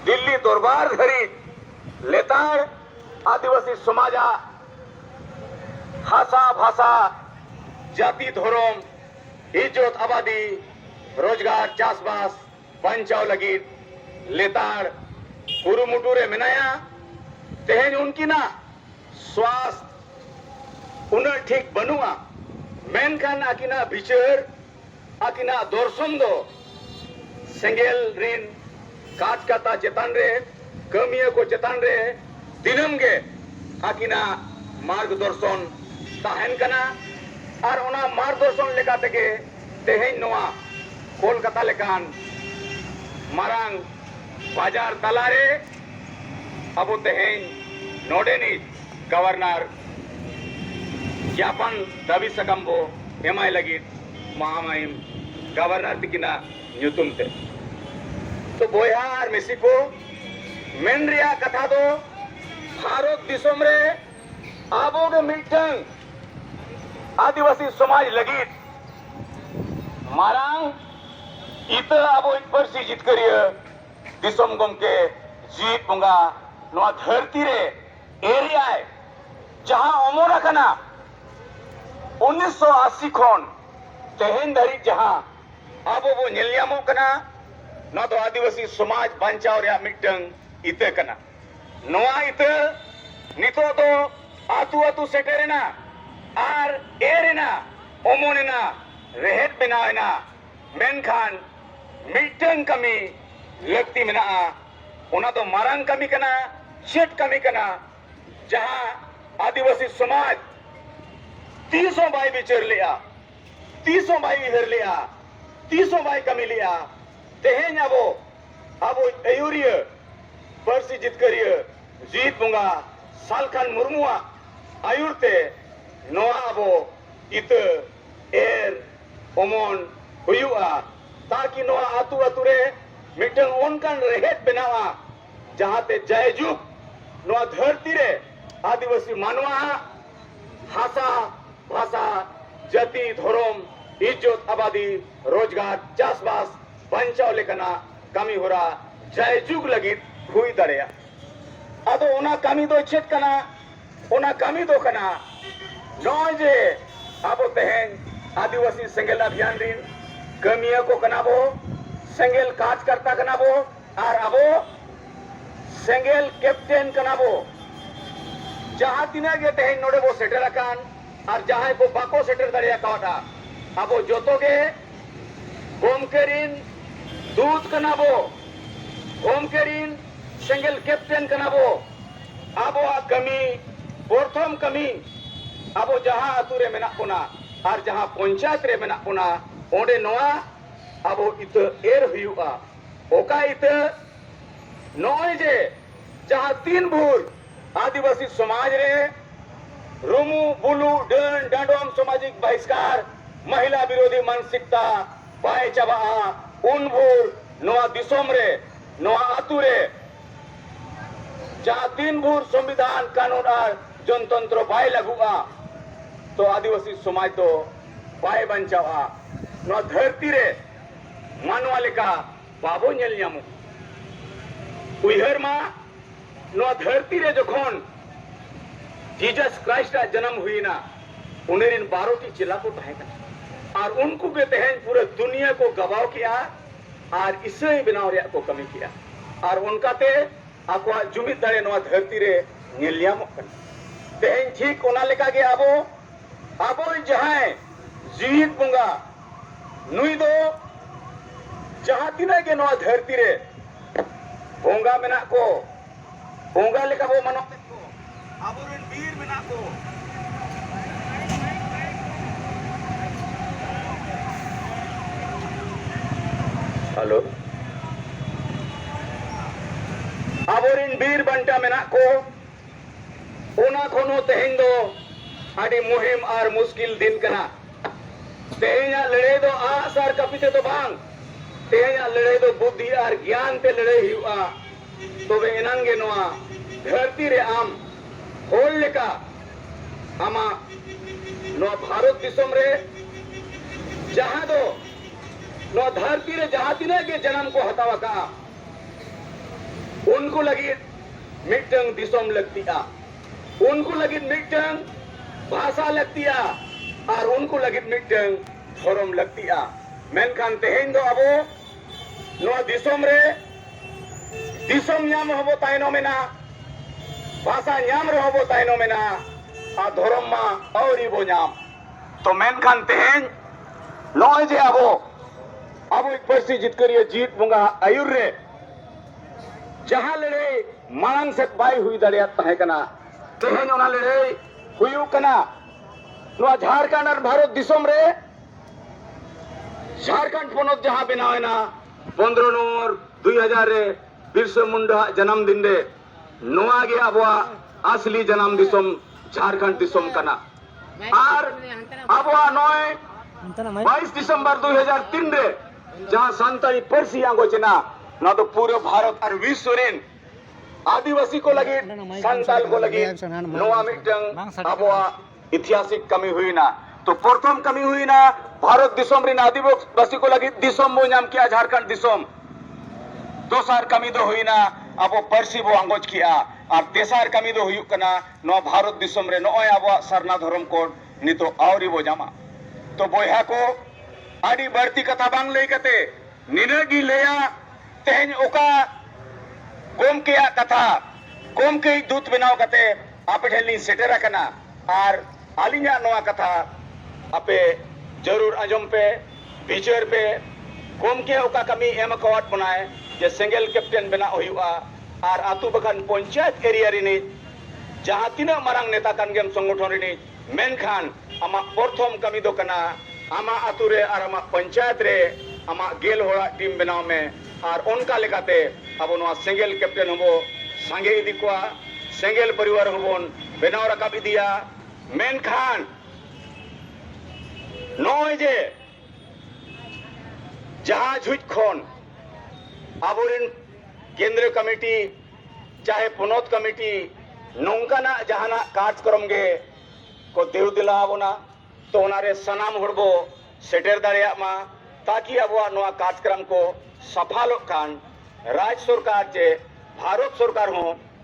दिल्ली दरबार धरी लेताड़ आदिवासी समाजा हासा भाषा जाति धर्म इज्जत आबादी रोजगार चासबास बंचाव लगी लेताड़ कुरुमुटु रे मेनाया तेहन उनकिना स्वास्थ्य उन ठीक बनुआ मेनखान आकिना बिचार आकिना दर्शन दो सेंगेल रिन काज काता चेतान रे कमिया को चेतान रे दिनम गे आकिना मार्गदर्शन ताहन कना और ओना मार्गदर्शन लेका तेगे तेहेन नोआ कोलकाता लेकान मारांग बाजार तलारे अब तेहेन नोडेनी गवर्नर ज्ञापन दाबी सकम्बो एमाय लगी महामाइम गवर्नर तिकिना न्यूतुम ते तो बोया और मेक्सिको मेन रिया कथा दो भारत दिसम रे आबो के मिटंग आदिवासी समाज लगी मारांग इत आबो इत परसी जित करिय दिसम गमके जीत बुंगा नवा धरती रे एरिया है जहां अमोरा कना 1980 खन तेहेन धरी जहां आबो बो नेलियामो कना ना तो आदिवासी समाज बांचाव रे मिटंग इते कना नवा इते नितो तो आतु आतु सेटेरेना आर एरेना ओमोनेना रेहेट बनावेना मेनखान मिटंग कमी लगती मेना ओना तो मारांग कमी कना चेट कमी कना जहां आदिवासी समाज 300 बाई बिचर लिया 300 बाई इधर लिया 300 बाई कमी लिया तेहेन आबो आबो एयुरिय परसी जित करिय जीत बुंगा सालखान मुर्मुआ आयुरते नोआ आबो इत एर ओमन हुयुआ ताकि नोआ आतु आतु रे मिटन ओनकान रेहेट बनावा जहाते जयजुग नोआ धरती रे आदिवासी मानवा हासा भाषा जाति धर्म इज्जत आबादी रोजगार चासबास बंचाव लेकना कमी हो रहा जयजुग लगी हुई दड़िया अदो ओना कमी दो चेत कना ओना कमी दो कना नॉय जे आबो तेहेन आदिवासी सेंगेल अभियान रिन कमिया को कनाबो सेंगेल काज करता कनाबो और आबो सेंगेल कैप्टन कनाबो जहां तिना गे तेहेन नोडे बो सेटर अकान और जहां को बाको सेटर दड़िया काटा आबो जोतो गे गोमकेरिन दूध कनाबो गोमकेरिन सेंगेल कैप्टन कनाबो आबो आ कमी प्रथम कमी आबो जहां अतुरे मेना कोना और जहां पंचायत रे मेना कोना ओंडे नोआ आबो इत एर हुयुआ ओका इत नॉय जे जहां 3 भूर आदिवासी समाज रे रुमु बुलु डन डांडोम सामाजिक बहिष्कार महिला विरोधी मानसिकता बाय चबा उन भूर नोआ दिसोम रे नोआ आतु रे जहां 3 भूर संविधान कानून और जनतंत्र बाय लगुआ तो आदिवासी समाज तो बाय बंचावा नोआ धरती रे मानवा लेका बाबो नेल ᱧᱟᱢᱚ उइहर मा नोआ धरती रे जखन जीसस क्राइस्ट का जन्म हुईना उनेरिन 12टी चिल्ला को तहें और उनको के तहें पूरे दुनिया को गवाह किया और ईसाई बनाव रे को कमी किया और उनका ते आको जुमिद दाड़े नोआ धरती रे नेल ᱧᱟᱢᱚ तहें ठीक ओना लेका गे आबो आबो जहां जीवित बुंगा नुई दो जहां तिना गे नोआ धरती रे बोंगा मेना को बोंगा लेका बो मनो को आबोरेन वीर मेना को हेलो आबोरेन वीर बंटा मेना को ओना कोनो तेहेन दो आडी मुहिम और मुश्किल दिन कना तेहेना लड़े दो आसार कपिते तो बांग तेहेना लड़े दो बुद्धि और ज्ञान ते लड़े हुआ तो वे एनांगे नोआ धरती रे आम होल लेका आमा नोआ भारत दिसम रे जहां दो नोआ धरती रे जहां तिना के जन्म को हतावा का उनको लगी मिटंग दिसोम लगतिया उनको लगी मिटंग भाषा लगतिया और उनको लगी मिटंग धर्म लगतिया मेनखान तेहेन दो अबो नो दिसोम रे दिसोम ᱧᱟᱢ हबो तायनो मेना भाषा ᱧᱟᱢ रे हबो तायनो मेना आ धर्म मा औरी बो ᱧᱟᱢ तो मेनखान तेहेन नॉय जे अबो पार्सी जितकरिया जीत बुंगा आयुर रे जहां लड़े मांग से बाय हुई दरिया तहे कना तेहेन ओना लड़े हुयु कना नो झारखंड और भारत दिसोम रे झारखंड पोनत जहां बनावेना 15 नवंबर 2000 रे बिरसा मुंडा जन्मदिन रे नोआ गे अबवा असली जन्म दिसोम झारखंड दिसोम कना और अबवा नॉय 22 दिसंबर 2003 रे जहां संताली पार्सी आंगोचना ना तो पूरे भारत और विश्व रेन आदिवासी को लगे संताल को लगे नोआ मिटंग अबवा ऐतिहासिक कमी हुई ना तो प्रथम कमी हुई ना भारत दिसोम रेन आदिवासी को लगे दिसोम बो नाम किया झारखंड दिसोम दोसार कमी दो हुई ना अबो पार्सी बो आंगोच किया और तेसार कमी दो हुई कना नो भारत दिसोम रे नोय अबवा सरना धर्म कोड नितो आवरी बो जामा तो बोया को आदि बढ़ती कथा बांग लई कते निनगी लेया तेहन ओका गोम के कथा गोम के दूत बनाव कते आपे ठेली सेटेरा कना और आलिया नोआ कथा आपे जरूर आजम पे विचार पे गोम के ओका कमी एम कवाट बनाए जे सिंगल कैप्टन बना हुआ और आतु बखान पंचायत एरिया रिनी जहां तीना मारंग नेता कान गेम संगठन रिनी मेनखान आमा प्रथम कमी दो कना आमा आतु रे और आमा पंचायत रे आमा गेल होड़ा टीम बनाव में और उनका लेकाते अब नोआ सिंगल कैप्टन हबो संगे इदी कोआ सिंगल परिवार हबोन बनाव रकाब इदिया मेनखान नोय जे जहां झुज खोन आबोरिन केंद्र कमेटी चाहे पुनोत कमेटी नौकाना जहाना कार्यक्रम गे को देव दिला आबोना तो उनारे सनाम हड़बो सेटेर दाड़िया मा ताकि अबवा नोआ कार्यक्रम को सफल कान राज्य सरकार जे भारत सरकार हो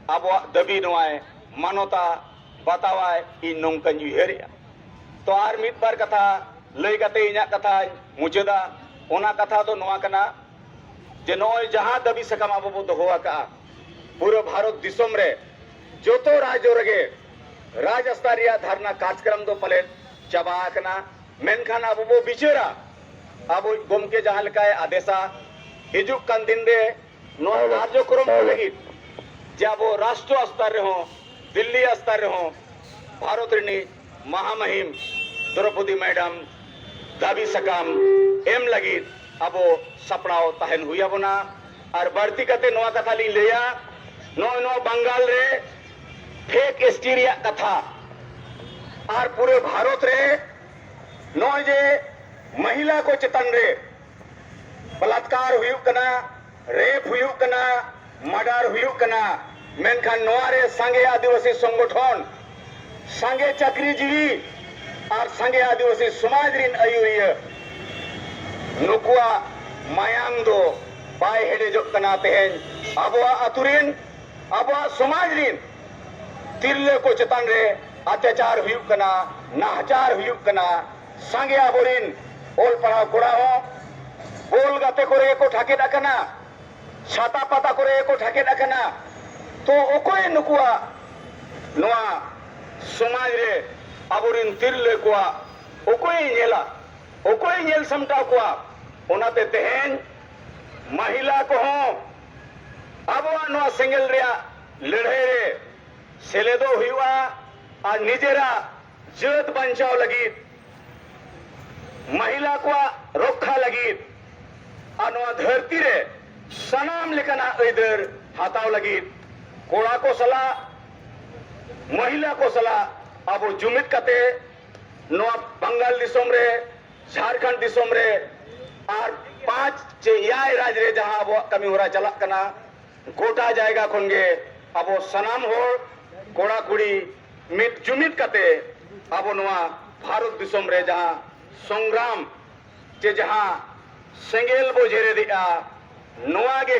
अबवा दबी नोआए मानवता बतावाए इन नौकन जुहेरिया तो आर मित बार कथा लई कते इना कथा मुचेदा ओना कथा तो नोआ कना जे नोय जहां दबी सकम अब बो दोहोआ का पूरे भारत दिसोम रे जोतो राज्य रगे राज स्तरीय धरना कार्यक्रम दो पले चबा कना मेनखान अब बो बिचरा अब गोम के जहां लकाय आदेशा हिजुक कान दिन रे नोय कार्यक्रम लगी जाबो राष्ट्र स्तर रे हो दिल्ली स्तर रे हो भारत रिनी महामहिम द्रौपदी मैडम दाबी सकाम एम लगी अब सपड़ाओ तहन हुई बना और बढ़ती कते नोआ कथा ली लिया नो बंगाल रे फेक एसटीरिया कथा और पूरे भारत रे नो जे महिला को चेतन रे बलात्कार हुई कना रेप हुई कना मर्डर हुई कना मेनखान नोआ रे संगे आदिवासी संगठन संगे चाकरीजीवी और संगे आदिवासी समाज रिन आयुरिया नुकुआ मायांग दो बाय हेडे जो कना तेहन अबवा अतुरिन अबवा समाज रिन तिरले को चेतन रे अत्याचार हुई कना नाहचार हुई कना संगे आबोरिन ओल पढ़ाव कोड़ा हो बोल गाते करे को ठाके डाकना छाता पाता करे को ठाके डाकना तो ओकोय नुकुआ नोआ समाज रे आबोरिन तिरले कोआ ओकोय नेला ओकोय नेल समटा कोआ ओनाते तेहन महिला को हो अबवा नोआ सिंगल रे लड़ाई रे सेलेदो हुआ और निजेरा जत बंचाव लगी महिला को रक्षा लगी और नोआ धरती रे सनाम लेकना इधर हाथाव लगी कोड़ा को सला महिला को सला अब जुमित कते नोआ बंगाल दिसोम रे झारखंड दिसोम रे और 5 चे याय राज रे जहां अब कमी हो रहा चला कना गोटा जाएगा खुनगे अब सनाम हो कोड़ा कुड़ी मित जुमित कते अब नोआ भारत दिसोम रे जहां संग्राम चे जहां सेंगेल बो झेरे दिया नोआ गे